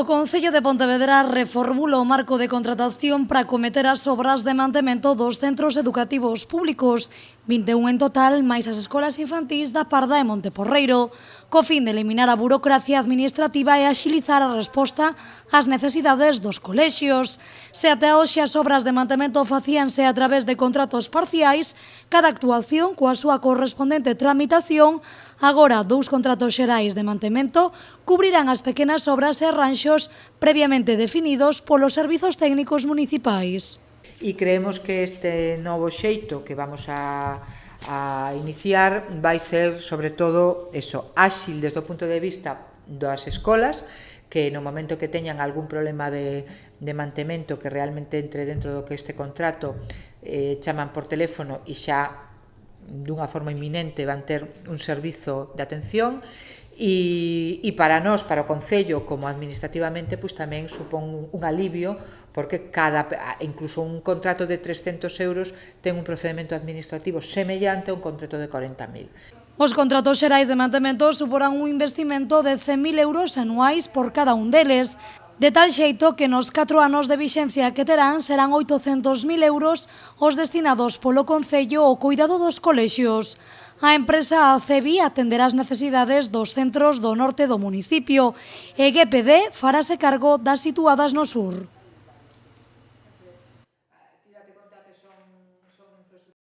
O Concello de Pontevedra reformula o marco de contratación para acometer as obras de mantemento dos centros educativos públicos, 21 en total, máis as escolas infantís da Parda e Monteporreiro, co fin de eliminar a burocracia administrativa e axilizar a resposta ás necesidades dos colexios. Se até hoxe as obras de mantemento facíanse a través de contratos parciais, cada actuación coa súa correspondente tramitación, agora 2 contratos xerais de mantemento cubrirán as pequenas obras e ranxos previamente definidos polos servizos técnicos municipais. E creemos que este novo xeito que vamos a iniciar vai ser, sobre todo, áxil desde o punto de vista das escolas, que no momento que teñan algún problema de mantemento que realmente entre dentro do que este contrato, chaman por teléfono e xa dunha forma inminente van ter un servizo de atención. E para nós, para o Concello, como administrativamente, pois tamén supón un alivio, porque incluso un contrato de 300 euros ten un procedimento administrativo semellante a un contrato de 40.000. Os contratos xerais de mantemento suporán un investimento de 100.000 euros anuais por cada un deles, de tal xeito que nos 4 anos de vixencia que terán serán 800.000 euros os destinados polo Concello ao cuidado dos colexios. A empresa ACEBI atenderá as necesidades dos centros do norte do municipio e GPD farase cargo das situadas no sur.